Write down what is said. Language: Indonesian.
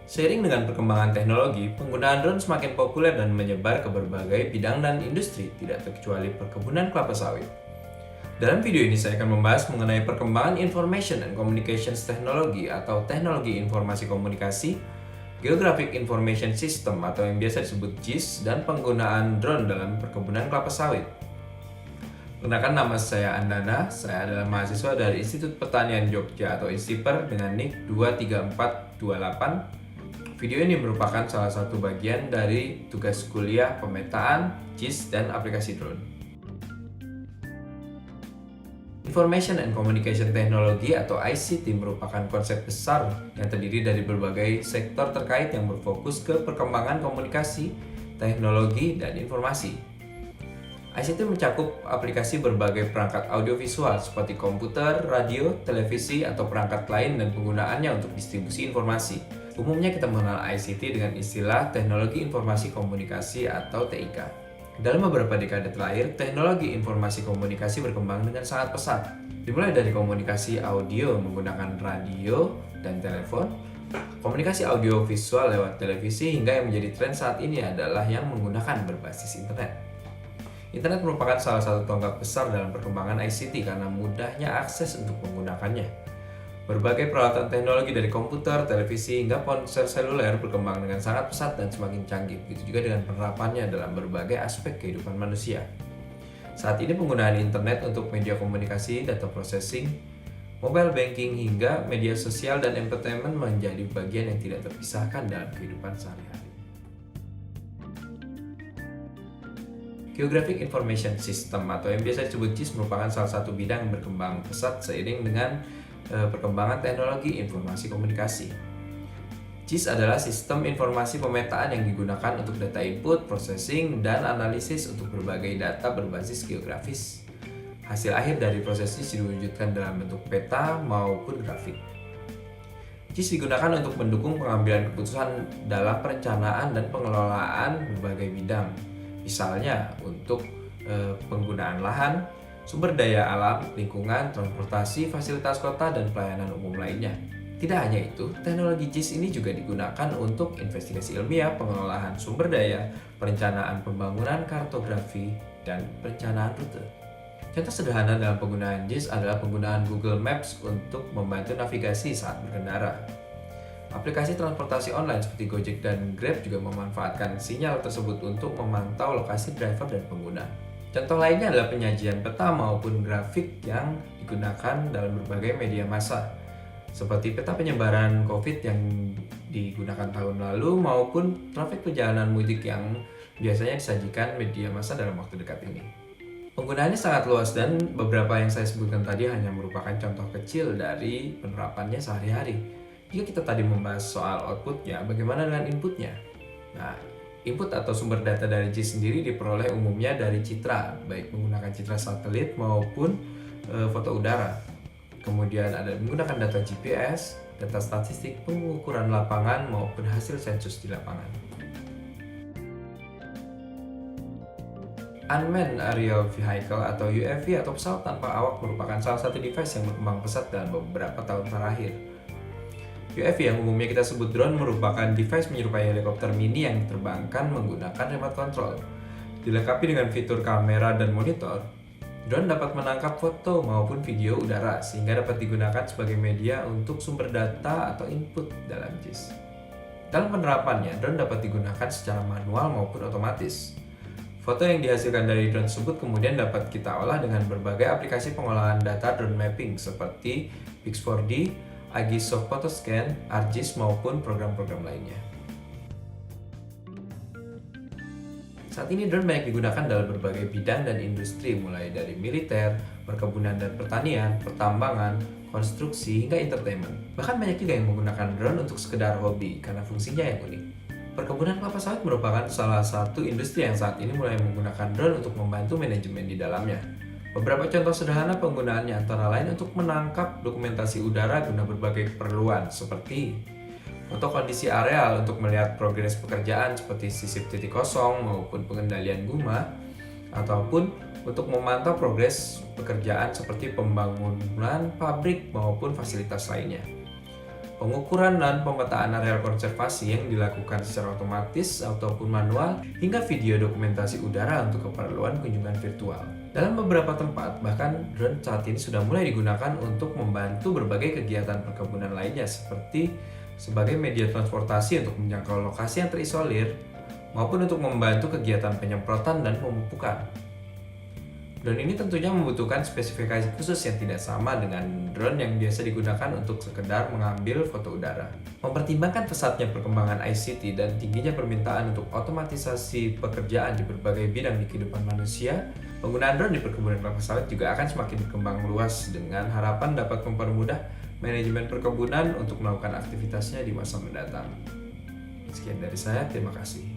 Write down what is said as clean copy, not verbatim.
Seiring dengan perkembangan teknologi, penggunaan drone semakin populer dan menyebar ke berbagai bidang dan industri, tidak terkecuali perkebunan kelapa sawit. Dalam video ini saya akan membahas mengenai perkembangan Information and Communications Technology atau Teknologi Informasi Komunikasi, Geographic Information System atau yang biasa disebut GIS, dan penggunaan drone dalam perkebunan kelapa sawit. Perkenalkan, nama saya Andana, saya adalah mahasiswa dari Institut Pertanian Jogja atau INSIPER dengan NIK 23428. Video ini merupakan salah satu bagian dari tugas kuliah pemetaan, GIS, dan aplikasi drone. Information and Communication Technology atau ICT merupakan konsep besar yang terdiri dari berbagai sektor terkait yang berfokus ke perkembangan komunikasi, teknologi, dan informasi. ICT mencakup aplikasi berbagai perangkat audiovisual seperti komputer, radio, televisi, atau perangkat lain dan penggunaannya untuk distribusi informasi. Umumnya kita mengenal ICT dengan istilah Teknologi Informasi Komunikasi atau TIK. Dalam beberapa dekade terakhir, teknologi informasi komunikasi berkembang dengan sangat pesat. Dimulai dari komunikasi audio menggunakan radio dan telepon, komunikasi audio visual lewat televisi, hingga yang menjadi tren saat ini adalah yang menggunakan berbasis internet. Internet merupakan salah satu tonggak besar dalam perkembangan ICT karena mudahnya akses untuk menggunakannya. Berbagai peralatan teknologi dari komputer, televisi, hingga ponsel seluler berkembang dengan sangat pesat dan semakin canggih. Begitu juga dengan penerapannya dalam berbagai aspek kehidupan manusia. Saat ini penggunaan internet untuk media komunikasi, data processing, mobile banking, hingga media sosial dan entertainment menjadi bagian yang tidak terpisahkan dalam kehidupan sehari-hari. Geographic Information System atau yang biasa disebut GIS merupakan salah satu bidang yang berkembang pesat seiring dengan perkembangan teknologi informasi komunikasi. GIS adalah sistem informasi pemetaan yang digunakan untuk data input, processing, dan analisis untuk berbagai data berbasis geografis. Hasil akhir dari proses GIS diwujudkan dalam bentuk peta maupun grafik. GIS digunakan untuk mendukung pengambilan keputusan dalam perencanaan dan pengelolaan berbagai bidang. Misalnya untuk penggunaan lahan, sumber daya alam, lingkungan, transportasi, fasilitas kota, dan pelayanan umum lainnya. Tidak hanya itu, teknologi GIS ini juga digunakan untuk investigasi ilmiah, pengelolaan sumber daya, perencanaan pembangunan, kartografi, dan perencanaan rute. Contoh sederhana dalam penggunaan GIS adalah penggunaan Google Maps untuk membantu navigasi saat berkendara. Aplikasi transportasi online seperti Gojek dan Grab juga memanfaatkan sinyal tersebut untuk memantau lokasi driver dan pengguna. Contoh lainnya adalah penyajian peta maupun grafik yang digunakan dalam berbagai media massa, seperti peta penyebaran COVID yang digunakan tahun lalu maupun trafik perjalanan mudik yang biasanya disajikan media massa dalam waktu dekat ini. Penggunaannya sangat luas dan beberapa yang saya sebutkan tadi hanya merupakan contoh kecil dari penerapannya sehari-hari. Jika kita tadi membahas soal outputnya, bagaimana dengan inputnya? Nah, input atau sumber data dari GIS sendiri diperoleh umumnya dari citra, baik menggunakan citra satelit maupun foto udara. Kemudian ada menggunakan data GPS, data statistik, pengukuran lapangan maupun hasil sensus di lapangan. Unmanned Aerial Vehicle atau UAV atau pesawat tanpa awak merupakan salah satu device yang berkembang pesat dalam beberapa tahun terakhir. UAV yang umumnya kita sebut drone merupakan device menyerupai helikopter mini yang diterbangkan menggunakan remote control. Dilengkapi dengan fitur kamera dan monitor, drone dapat menangkap foto maupun video udara sehingga dapat digunakan sebagai media untuk sumber data atau input dalam GIS. Dalam penerapannya, drone dapat digunakan secara manual maupun otomatis. Foto yang dihasilkan dari drone tersebut kemudian dapat kita olah dengan berbagai aplikasi pengolahan data drone mapping seperti Pix4D, Agisoft Photoscan, ArcGIS, maupun program-program lainnya. Saat ini drone banyak digunakan dalam berbagai bidang dan industri, mulai dari militer, perkebunan dan pertanian, pertambangan, konstruksi, hingga entertainment. Bahkan banyak juga yang menggunakan drone untuk sekedar hobi karena fungsinya yang unik. Perkebunan kelapa sawit merupakan salah satu industri yang saat ini mulai menggunakan drone untuk membantu manajemen di dalamnya. Beberapa contoh sederhana penggunaannya antara lain untuk menangkap dokumentasi udara guna berbagai keperluan seperti foto kondisi areal untuk melihat progres pekerjaan seperti sisip titik kosong maupun pengendalian guma, ataupun untuk memantau progres pekerjaan seperti pembangunan pabrik maupun fasilitas lainnya. pengukuran dan pemetaan areal konservasi yang dilakukan secara otomatis ataupun manual, hingga video dokumentasi udara untuk keperluan kunjungan virtual. Dalam beberapa tempat, bahkan drone saat ini sudah mulai digunakan untuk membantu berbagai kegiatan perkebunan lainnya, seperti sebagai media transportasi untuk menjangkau lokasi yang terisolir, maupun untuk membantu kegiatan penyemprotan dan pemupukan. Drone ini tentunya membutuhkan spesifikasi khusus yang tidak sama dengan drone yang biasa digunakan untuk sekedar mengambil foto udara. Mempertimbangkan pesatnya perkembangan ICT dan tingginya permintaan untuk otomatisasi pekerjaan di berbagai bidang di kehidupan manusia, penggunaan drone di perkebunan kelapa sawit juga akan semakin berkembang luas dengan harapan dapat mempermudah manajemen perkebunan untuk melakukan aktivitasnya di masa mendatang. Sekian dari saya, terima kasih.